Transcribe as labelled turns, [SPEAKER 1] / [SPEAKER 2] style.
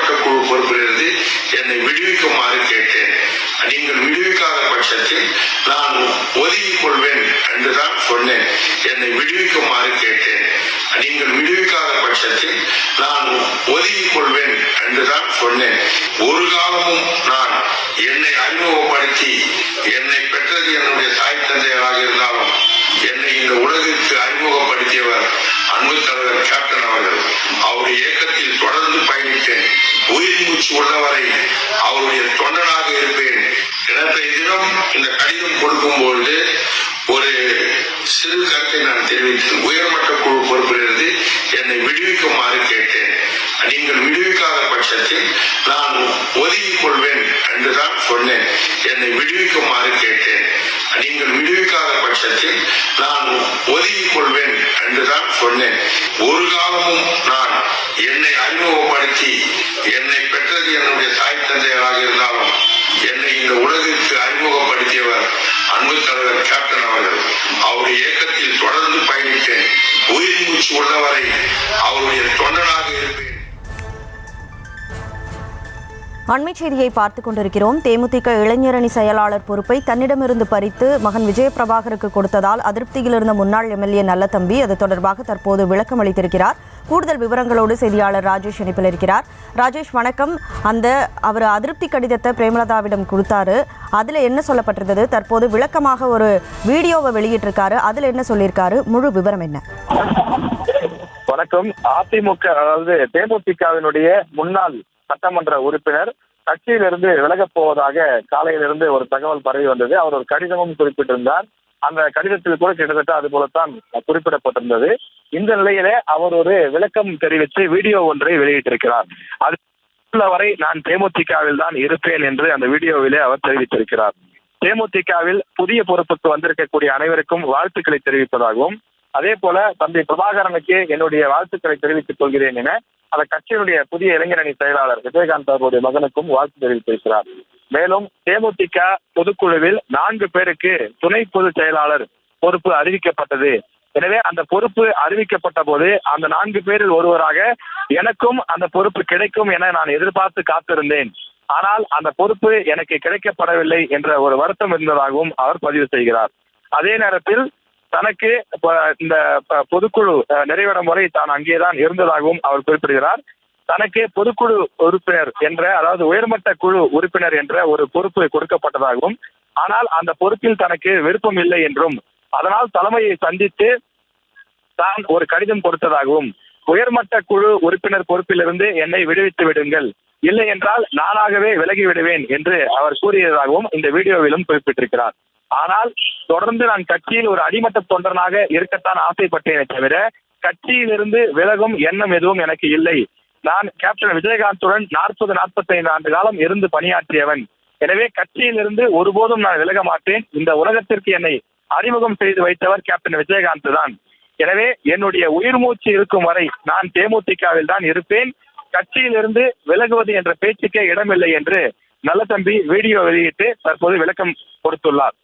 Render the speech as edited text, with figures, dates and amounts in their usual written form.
[SPEAKER 1] உயர்மட்ட குழு பொறுப்பிலிருந்து என்னை விடுவிக்குமாறு கேட்டேன். நீங்கள் விடுவிக்காத பட்சத்தில் நான் ஒதுங்கிக் கொள்வேன் என்றுதான் சொன்னேன். என்னை விடுவிக்குமாறு கேட்டேன். நீங்கள் விடுவிக்காத பட்சத்தில் நான் ஒதுங்கிக் கொள்வேன் என்றுதான் சொன்னேன். ஒரு காலமும் நான் என்னை அறிமுகப்படுத்தி என்னை பெற்றது என்னுடைய தாய் தந்தையராக இருந்தாலும் என்னை இந்த உலகிற்கு அறிமுகப்படுத்தியவர் அன்பு தலைவர் கேப்டன் அவர்கள். அவருடைய இயக்கத்தில் தொடர்ந்து பயணித்தேன். உயிர் மூச்சு உள்ளவரை அவருடைய தொண்டனாக இருப்பேன். நேற்றைய தினம் இந்த கடிதம் கொடுக்கும்போது ஒரு சிறு கருத்தை நான் தெரிவித்தேன். உயர்மட்ட குழு பொறுப்பிலிருந்து என்னை விடுவிக்குமாறு கேட்டேன். நீங்கள் விடுவிக்காத பட்சத்தில் நான் ஒதுங்கிக் கொள்வேன் என்றுதான் சொன்னேன். என்னை விடுவிக்குமாறு கேட்டேன். நீங்கள் விடுவிக்காத பட்சத்தில் நான் ஒதுங்கிக் கொள்வேன் என்றுதான் சொன்னேன். ஒரு காலமும் நான் என்னை அறிமுகப்படுத்தி என்னை பெற்றது என்னுடைய தாய் தந்தையராக இருந்தாலும் என்னை இந்த உலகிற்கு அறிமுகப்படுத்தியவர் அன்பு தலைவர் கேப்டன் அவர்கள். அவருடைய இயக்கத்தில் தொடர்ந்து பயணித்தேன். உயிர் மூச்சு உள்ளவரை அவருடைய தொண்டனாக இருப்பேன்.
[SPEAKER 2] அண்மைச் செய்தியை பார்த்துக் கொண்டிருக்கிறோம். தேமுதிக இளைஞரணி செயலாளர் பொறுப்பை தன்னிடமிருந்து பறித்து மகன் விஜயபிரபாகருக்கு கொடுத்ததால் அதிருப்தியில் இருந்த முன்னாள் எம்எல்ஏ நல்லதம்பி அது தொடர்பாக தற்போது விளக்கம் அளித்திருக்கிறார். கூடுதல் விவரங்களோடு செய்தியாளர் ராஜேஷ் இணைப்பில் இருக்கிறார். ராஜேஷ் வணக்கம். அவர் அதிருப்தி கடிதத்தை பிரேமலதாவிடம் கொடுத்தாரு. அதில் என்ன சொல்லப்பட்டிருந்தது? தற்போது விளக்கமாக ஒரு வீடியோவை வெளியிட்டிருக்காரு. அதில் என்ன சொல்லியிருக்காரு? முழு விவரம் என்ன?
[SPEAKER 3] வணக்கம். அதிமுக அதாவது தேமுதிகவினுடைய முன்னாள் சட்டமன்ற உறுப்பினர் கட்சியிலிருந்து விலகப் போவதாக காலையிலிருந்து ஒரு தகவல் பரவி வந்தது. அவர் ஒரு கடிதமும் குறிப்பிட்டிருந்தார். அந்த கடிதத்தில் கூட கிட்டத்தட்ட அது போலத்தான் குறிப்பிடப்பட்டிருந்தது. இந்த நிலையிலே அவர் ஒரு விளக்கம் தெரிவித்து வீடியோ ஒன்றை வெளியிட்டிருக்கிறார். அது வரை நான் தேமுதிகவில் தான் இருப்பேன் என்று அந்த வீடியோவிலே அவர் தெரிவித்திருக்கிறார். தேமுதிகவில் புதிய பொறுப்புக்கு வந்திருக்கக்கூடிய அனைவருக்கும் வாழ்த்துக்களை தெரிவிப்பதாகவும் அதே போல தந்தை பிரபாகரனுக்கு என்னுடைய வாழ்த்துக்களை தெரிவித்துக் கொள்கிறேன் என அந்த கட்சியினுடைய புதிய இளைஞரணி செயலாளர் விஜயகாந்த் அவருடைய மகனுக்கும் வாழ்த்து தெரிவித்திருக்கிறார். மேலும் தேமுதிக பொதுக்குழுவில் 4 பேருக்கு துணை பொதுச் செயலாளர் பொறுப்பு அறிவிக்கப்பட்டது. எனவே அந்த பொறுப்பு அறிவிக்கப்பட்ட போது அந்த 4 பேரில் ஒருவராக எனக்கும் அந்த பொறுப்பு கிடைக்கும் என நான் எதிர்பார்த்து காத்திருந்தேன். ஆனால் அந்த பொறுப்பு எனக்கு கிடைக்கப்படவில்லை என்ற ஒரு வருத்தம் இருந்ததாகவும் அவர் பதிவு செய்கிறார். அதே நேரத்தில் தனக்கு இந்த பொதுக்குழு நிறைவேறும் வரை தான் அங்கேதான் இருந்ததாகவும் அவர் குறிப்பிடுகிறார். தனக்கு பொதுக்குழு உறுப்பினர் என்ற அதாவது உயர்மட்ட குழு உறுப்பினர் என்ற ஒரு பொறுப்பு கொடுக்கப்பட்டதாகவும் ஆனால் அந்த பொறுப்பில் தனக்கு விருப்பம் இல்லை என்றும் அதனால் தலைமையை சந்தித்து தான் ஒரு கடிதம் கொடுத்ததாகவும் உயர்மட்ட குழு உறுப்பினர் பொறுப்பிலிருந்து என்னை விடுவித்து விடுங்கள், இல்லை என்றால் நானாகவே விலகி விடுவேன் என்று அவர் கூறியதாகவும் இந்த வீடியோவிலும் குறிப்பிட்டிருக்கிறார். ஆனால் தொடர்ந்து நான் கட்சியில் ஒரு அடிமட்ட தொண்டனாக இருக்கத்தான் ஆசைப்பட்டேனே தவிர கட்சியிலிருந்து விலகும் எண்ணம் எதுவும் எனக்கு இல்லை. நான் கேப்டன் விஜயகாந்துடன் 40-45 ஆண்டு காலம் இருந்து பணியாற்றியவன். எனவே கட்சியிலிருந்து ஒருபோதும் நான் விலக மாட்டேன். இந்த உலகத்திற்கு என்னை அறிமுகம் செய்து வைத்தவர் கேப்டன் விஜயகாந்த் தான். எனவே என்னுடைய உயிர் மூச்சு இருக்கும் வரை நான் தேமுதிகவில் தான் இருப்பேன். கட்சியிலிருந்து விலகுவது என்ற பேச்சுக்கே இடமில்லை என்று நல்லதம்பி வீடியோ வெளியிட்டு தற்போது விளக்கம் கொடுத்துள்ளார்.